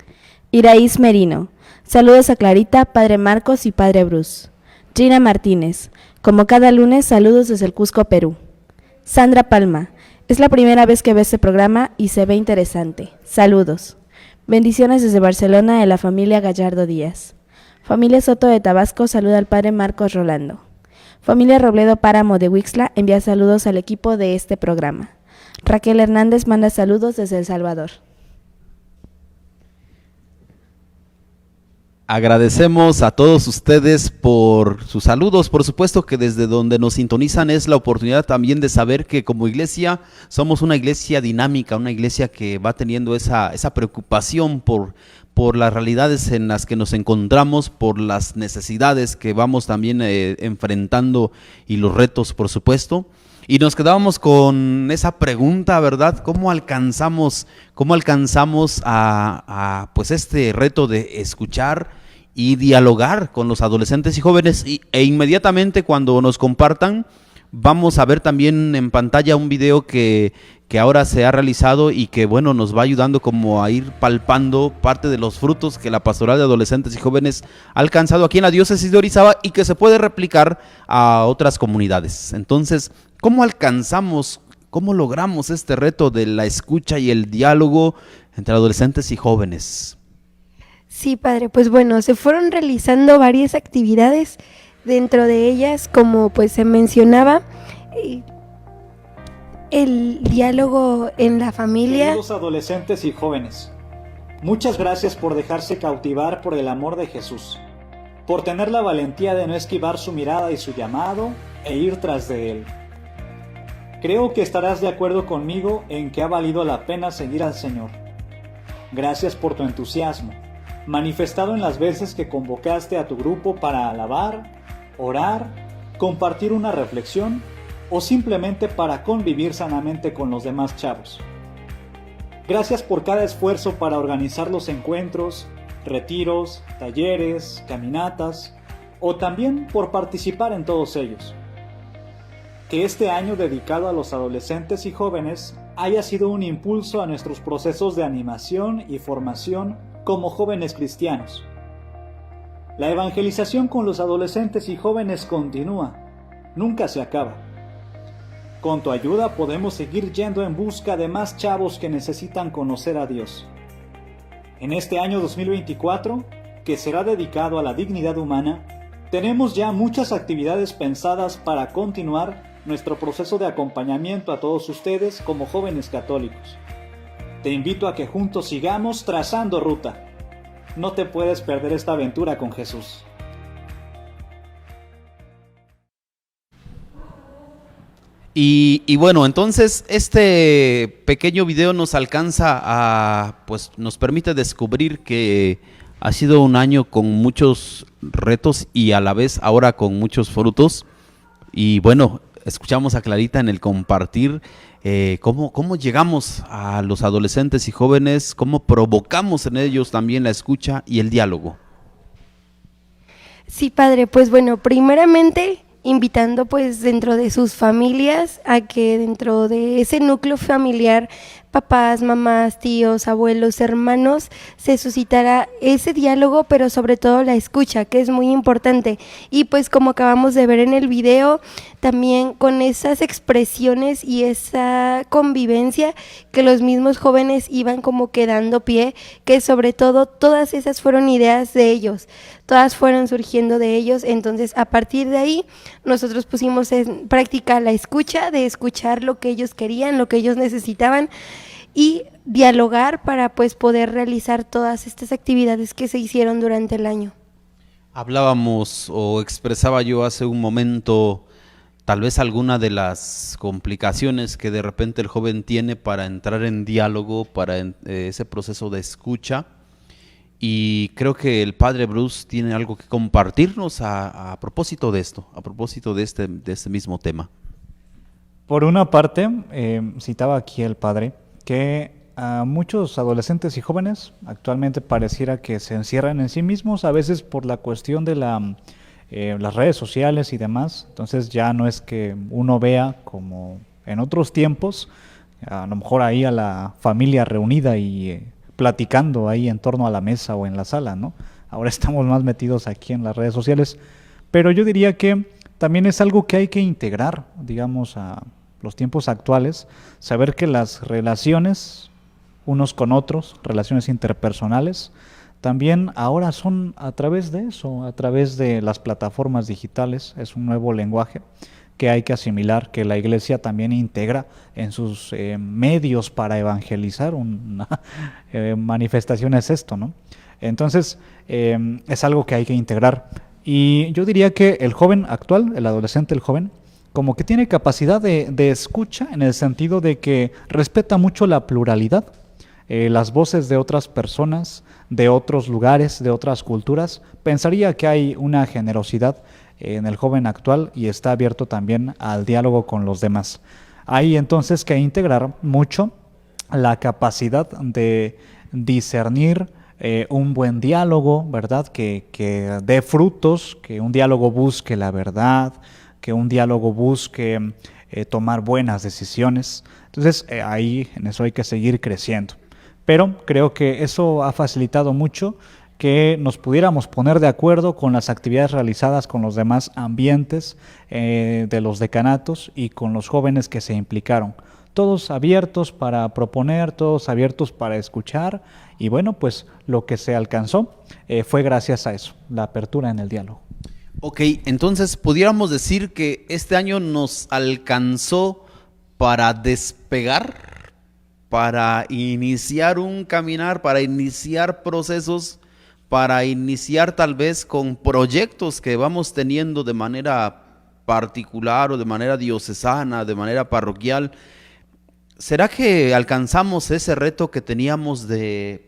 Iraís Merino, saludos a Clarita, Padre Marcos y Padre Bruce. Gina Martínez, como cada lunes, saludos desde el Cusco, Perú. Sandra Palma, es la primera vez que ve este programa y se ve interesante. Saludos. Bendiciones desde Barcelona de la familia Gallardo Díaz. Familia Soto de Tabasco saluda al Padre Marcos Rolando. Familia Robledo Páramo de Huixla envía saludos al equipo de este programa. Raquel Hernández manda saludos desde El Salvador. Agradecemos a todos ustedes por sus saludos. Por supuesto que desde donde nos sintonizan es la oportunidad también de saber que como iglesia somos una iglesia dinámica, una iglesia que va teniendo esa preocupación por las realidades en las que nos encontramos, por las necesidades que vamos también enfrentando y los retos, por supuesto. Y nos quedábamos con esa pregunta, ¿verdad? ¿Cómo alcanzamos a pues este reto de escuchar y dialogar con los adolescentes y jóvenes? E inmediatamente cuando nos compartan, vamos a ver también en pantalla un video que ahora se ha realizado y que bueno, nos va ayudando como a ir palpando parte de los frutos que la Pastoral de Adolescentes y Jóvenes ha alcanzado aquí en la diócesis de Orizaba y que se puede replicar a otras comunidades. Entonces, ¿cómo logramos este reto de la escucha y el diálogo entre adolescentes y jóvenes? Sí, padre, pues bueno, se fueron realizando varias actividades, dentro de ellas, como pues se mencionaba, el diálogo en la familia. Queridos adolescentes y jóvenes, muchas gracias por dejarse cautivar por el amor de Jesús, por tener la valentía de no esquivar su mirada y su llamado e ir tras de él. Creo que estarás de acuerdo conmigo en que ha valido la pena seguir al Señor. Gracias por tu entusiasmo, manifestado en las veces que convocaste a tu grupo para alabar, orar, compartir una reflexión o simplemente para convivir sanamente con los demás chavos. Gracias por cada esfuerzo para organizar los encuentros, retiros, talleres, caminatas o también por participar en todos ellos. Que este año dedicado a los adolescentes y jóvenes haya sido un impulso a nuestros procesos de animación y formación como jóvenes cristianos. La evangelización con los adolescentes y jóvenes continúa, nunca se acaba. Con tu ayuda podemos seguir yendo en busca de más chavos que necesitan conocer a Dios. En este año 2024, que será dedicado a la dignidad humana, tenemos ya muchas actividades pensadas para continuar nuestro proceso de acompañamiento a todos ustedes como jóvenes católicos. Te invito a que juntos sigamos trazando ruta. No te puedes perder esta aventura con Jesús. Y bueno, entonces este pequeño video nos nos permite descubrir que ha sido un año con muchos retos y a la vez ahora con muchos frutos. Y bueno, escuchamos a Clarita en el compartir cómo llegamos a los adolescentes y jóvenes, cómo provocamos en ellos también la escucha y el diálogo. Sí, padre, pues bueno, primeramente invitando pues dentro de sus familias a que dentro de ese núcleo familiar papás, mamás, tíos, abuelos, hermanos, se suscitará ese diálogo, pero sobre todo la escucha, que es muy importante. Y pues como acabamos de ver en el video, también con esas expresiones y esa convivencia que los mismos jóvenes iban como que dando pie, que sobre todo todas esas fueron ideas de ellos, todas fueron surgiendo de ellos. Entonces a partir de ahí nosotros pusimos en práctica la escucha, de escuchar lo que ellos querían, lo que ellos necesitaban y dialogar para pues poder realizar todas estas actividades que se hicieron durante el año. Hablábamos o expresaba yo hace un momento tal vez alguna de las complicaciones que de repente el joven tiene para entrar en diálogo, para ese proceso de escucha, y creo que el padre Bruce tiene algo que compartirnos a propósito de esto, a propósito de este mismo tema. Por una parte, citaba aquí el padre que a muchos adolescentes y jóvenes actualmente pareciera que se encierran en sí mismos, a veces por la cuestión de las redes sociales y demás. Entonces ya no es que uno vea como en otros tiempos, a lo mejor ahí a la familia reunida y platicando ahí en torno a la mesa o en la sala, ¿no? Ahora estamos más metidos aquí en las redes sociales, pero yo diría que también es algo que hay que integrar, digamos, a los tiempos actuales, saber que las relaciones unos con otros, relaciones interpersonales, también ahora son a través de eso, a través de las plataformas digitales. Es un nuevo lenguaje que hay que asimilar, que la Iglesia también integra en sus medios para evangelizar. Una manifestación es esto, ¿no? Entonces, es algo que hay que integrar. Y yo diría que el joven actual, el adolescente, el joven, como que tiene capacidad de escucha en el sentido de que respeta mucho la pluralidad, las voces de otras personas, de otros lugares, de otras culturas. Pensaría que hay una generosidad en el joven actual y está abierto también al diálogo con los demás. Hay entonces que integrar mucho la capacidad de discernir un buen diálogo, ¿verdad? Que dé frutos, que un diálogo busque la verdad, que un diálogo busque tomar buenas decisiones. Entonces ahí en eso hay que seguir creciendo. Pero creo que eso ha facilitado mucho que nos pudiéramos poner de acuerdo con las actividades realizadas con los demás ambientes de los decanatos y con los jóvenes que se implicaron. Todos abiertos para proponer, todos abiertos para escuchar, y bueno, pues lo que se alcanzó fue gracias a eso, la apertura en el diálogo. Ok, entonces pudiéramos decir que este año nos alcanzó para despegar, para iniciar un caminar, para iniciar procesos, para iniciar tal vez con proyectos que vamos teniendo de manera particular o de manera diocesana, de manera parroquial. ¿Será que alcanzamos ese reto que teníamos de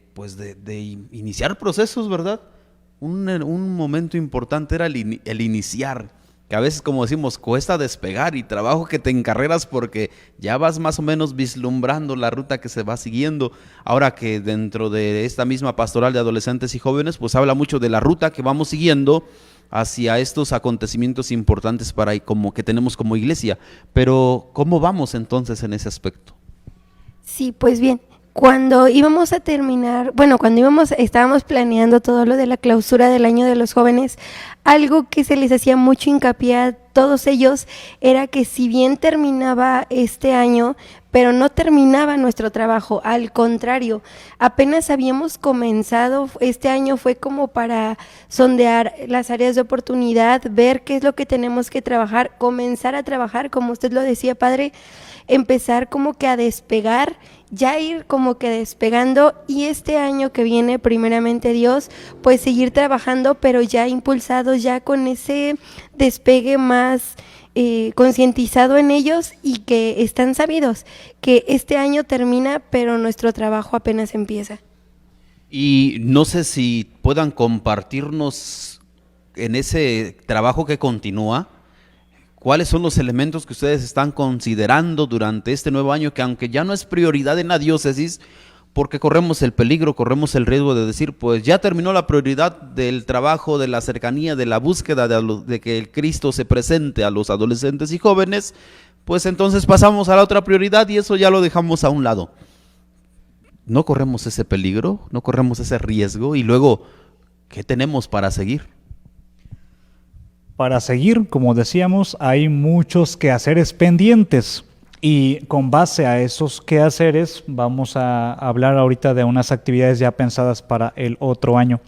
iniciar procesos, verdad? Un momento importante era el iniciar, que a veces, como decimos, cuesta despegar, y trabajo que te encarreras porque ya vas más o menos vislumbrando la ruta que se va siguiendo. Ahora que dentro de esta misma pastoral de adolescentes y jóvenes, pues habla mucho de la ruta que vamos siguiendo hacia estos acontecimientos importantes para como que tenemos como iglesia. Pero ¿cómo vamos entonces en ese aspecto? Sí, pues bien, cuando íbamos a terminar, estábamos planeando todo lo de la clausura del año de los jóvenes, algo que se les hacía mucho hincapié a todos ellos era que si bien terminaba este año, pero no terminaba nuestro trabajo, al contrario, apenas habíamos comenzado. Este año fue como para sondear las áreas de oportunidad, ver qué es lo que tenemos que trabajar, comenzar a trabajar, como usted lo decía, padre, empezar como que a despegar, ya ir como que despegando, y este año que viene, primeramente Dios, pues seguir trabajando, pero ya impulsados, ya con ese despegue más concientizado en ellos, y que están sabidos que este año termina, pero nuestro trabajo apenas empieza. Y no sé si puedan compartirnos en ese trabajo que continúa, ¿cuáles son los elementos que ustedes están considerando durante este nuevo año, que aunque ya no es prioridad en la diócesis, porque corremos el peligro, corremos el riesgo de decir, pues ya terminó la prioridad del trabajo, de la cercanía, de la búsqueda de que el Cristo se presente a los adolescentes y jóvenes, pues entonces pasamos a la otra prioridad y eso ya lo dejamos a un lado? ¿no corremos ese peligro? ¿No corremos ese riesgo? Y luego, ¿qué tenemos para seguir? Para seguir, como decíamos, hay muchos quehaceres pendientes. Y con base a esos quehaceres vamos a hablar ahorita de unas actividades ya pensadas para el otro año.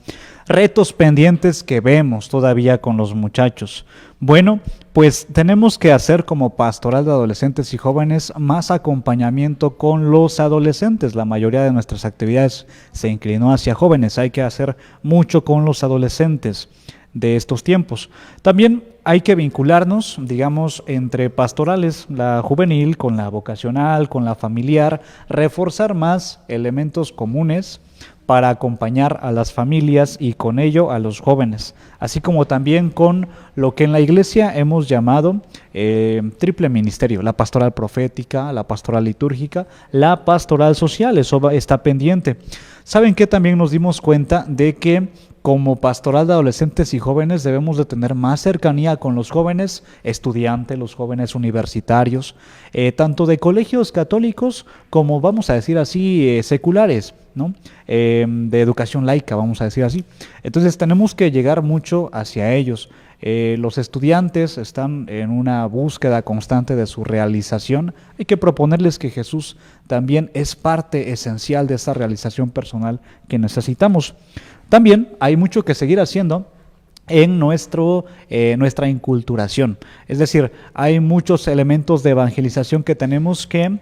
Retos pendientes que vemos todavía con los muchachos. Bueno, pues tenemos que hacer como pastoral de adolescentes y jóvenes más acompañamiento con los adolescentes. La mayoría de nuestras actividades se inclinó hacia jóvenes. Hay que hacer mucho con los adolescentes de estos tiempos. También hay que vincularnos, digamos, entre pastorales, la juvenil, con la vocacional, con la familiar, reforzar más elementos comunes para acompañar a las familias y con ello a los jóvenes, así como también con lo que en la iglesia hemos llamado triple ministerio, la pastoral profética, la pastoral litúrgica, la pastoral social, eso está pendiente. ¿Saben qué? También nos dimos cuenta de que como pastoral de adolescentes y jóvenes debemos de tener más cercanía con los jóvenes estudiantes, los jóvenes universitarios, tanto de colegios católicos como, vamos a decir así, seculares, ¿no? De educación laica, vamos a decir así. Entonces tenemos que llegar mucho hacia ellos. Los estudiantes están en una búsqueda constante de su realización. Hay que proponerles que Jesús también es parte esencial de esa realización personal que necesitamos. También hay mucho que seguir haciendo en nuestra inculturación. Es decir, hay muchos elementos de evangelización que tenemos que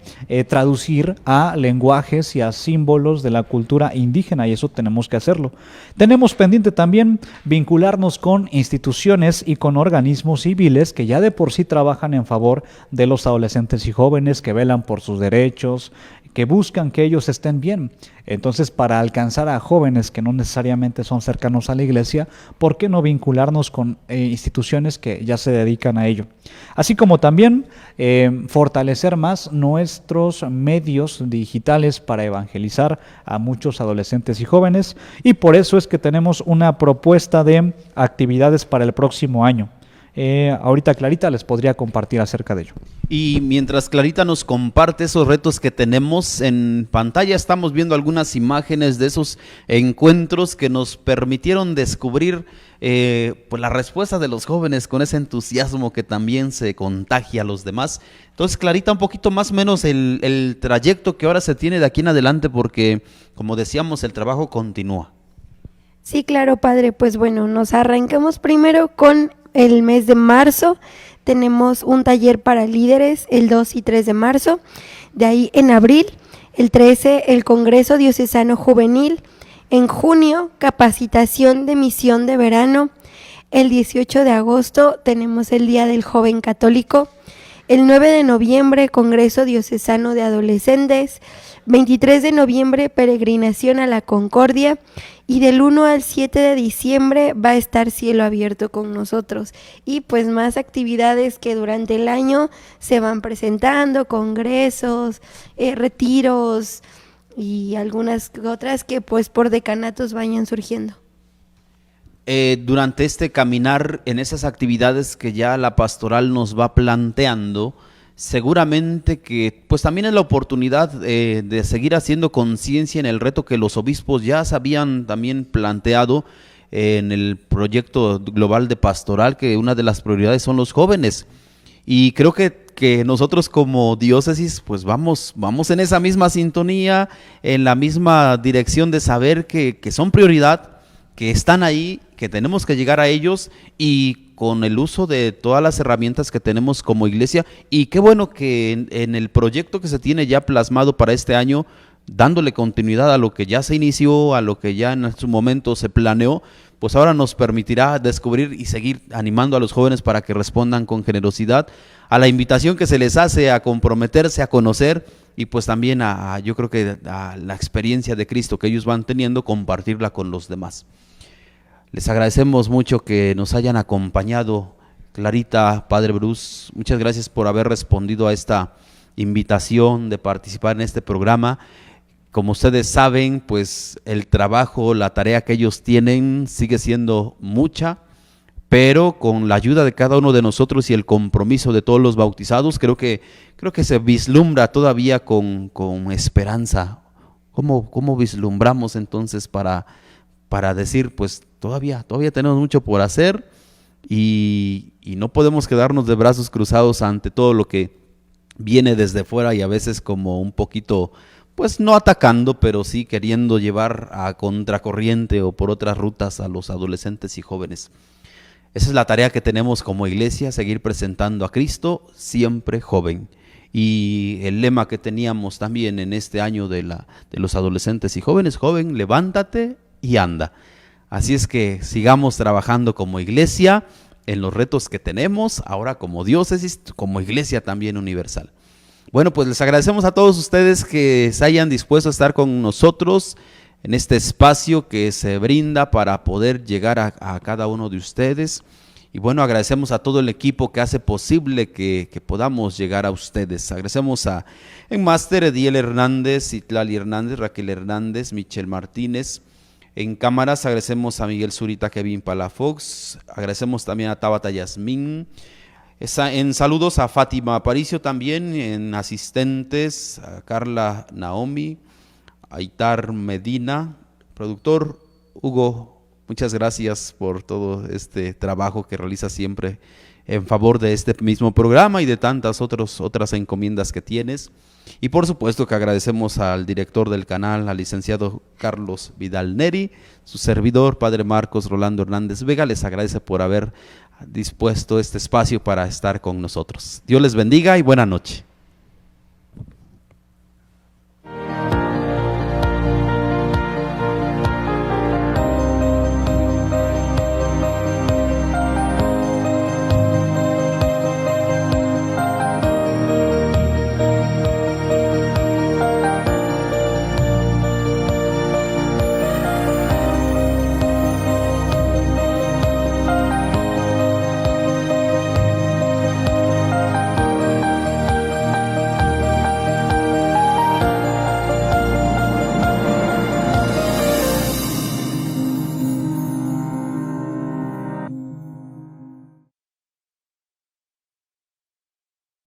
traducir a lenguajes y a símbolos de la cultura indígena, y eso tenemos que hacerlo. Tenemos pendiente también vincularnos con instituciones y con organismos civiles que ya de por sí trabajan en favor de los adolescentes y jóvenes, que velan por sus derechos, que buscan que ellos estén bien. Entonces, para alcanzar a jóvenes que no necesariamente son cercanos a la iglesia, ¿por qué no vincularnos con instituciones que ya se dedican a ello? Así como también fortalecer más nuestros medios digitales para evangelizar a muchos adolescentes y jóvenes, y por eso es que tenemos una propuesta de actividades para el próximo año. Ahorita Clarita les podría compartir acerca de ello. Y mientras Clarita nos comparte esos retos que tenemos en pantalla, estamos viendo algunas imágenes de esos encuentros que nos permitieron descubrir pues la respuesta de los jóvenes con ese entusiasmo que también se contagia a los demás. Entonces, Clarita, un poquito más o menos el trayecto que ahora se tiene de aquí en adelante, porque como decíamos, el trabajo continúa. Sí, claro, padre. Pues bueno, nos arrancamos primero con el mes de marzo. Tenemos un taller para líderes el 2 y 3 de marzo. De ahí en abril, el 13, el Congreso Diocesano Juvenil. En junio, capacitación de misión de verano. El 18 de agosto tenemos el Día del Joven Católico. El 9 de noviembre, Congreso Diocesano de Adolescentes. 23 de noviembre, peregrinación a la Concordia. Y del 1 al 7 de diciembre va a estar Cielo Abierto con nosotros. Y pues más actividades que durante el año se van presentando, congresos, retiros y algunas otras que pues por decanatos vayan surgiendo. Durante este caminar en esas actividades que ya la pastoral nos va planteando, seguramente que pues también es la oportunidad de seguir haciendo conciencia en el reto que los obispos ya se habían también planteado en el proyecto global de pastoral, que una de las prioridades son los jóvenes. Y creo que nosotros como diócesis pues vamos en esa misma sintonía, en la misma dirección de saber que son prioridad, que están ahí, que tenemos que llegar a ellos, y con el uso de todas las herramientas que tenemos como iglesia. Y qué bueno que en el proyecto que se tiene ya plasmado para este año, dándole continuidad a lo que ya se inició, a lo que ya en su momento se planeó, pues ahora nos permitirá descubrir y seguir animando a los jóvenes para que respondan con generosidad a la invitación que se les hace a comprometerse, a conocer, y pues también yo creo que a la experiencia de Cristo que ellos van teniendo, compartirla con los demás. Les agradecemos mucho que nos hayan acompañado, Clarita, Padre Bruce. Muchas gracias por haber respondido a esta invitación de participar en este programa. Como ustedes saben, pues el trabajo, la tarea que ellos tienen sigue siendo mucha, pero con la ayuda de cada uno de nosotros y el compromiso de todos los bautizados, creo que se vislumbra todavía con esperanza ¿Cómo vislumbramos entonces para decir, pues todavía tenemos mucho por hacer y no podemos quedarnos de brazos cruzados ante todo lo que viene desde fuera y a veces como un poquito, pues no atacando, pero sí queriendo llevar a contracorriente o por otras rutas a los adolescentes y jóvenes? Esa es la tarea que tenemos como iglesia, seguir presentando a Cristo siempre joven. Y el lema que teníamos también en este año de los adolescentes y jóvenes: joven, levántate y anda. Así es que sigamos trabajando como iglesia en los retos que tenemos, ahora como diócesis, como iglesia también universal. Bueno, pues les agradecemos a todos ustedes que se hayan dispuesto a estar con nosotros en este espacio que se brinda para poder llegar a cada uno de ustedes. Y bueno, agradecemos a todo el equipo que hace posible que podamos llegar a ustedes. Agradecemos a en máster Ediel Hernández, Itlali Hernández, Raquel Hernández, Michelle Martínez. En cámaras agradecemos a Miguel Zurita, Kevin Palafox. Agradecemos también a Tabata Yasmín. En saludos a Fátima Aparicio también. En asistentes a Carla Naomi, Aitar Medina, productor Hugo, muchas gracias por todo este trabajo que realiza siempre en favor de este mismo programa y de tantas otras encomiendas que tienes. Y por supuesto que agradecemos al director del canal, al licenciado Carlos Vidal Neri, su servidor, Padre Marcos Rolando Hernández Vega, les agradece por haber dispuesto este espacio para estar con nosotros. Dios les bendiga y buena noche.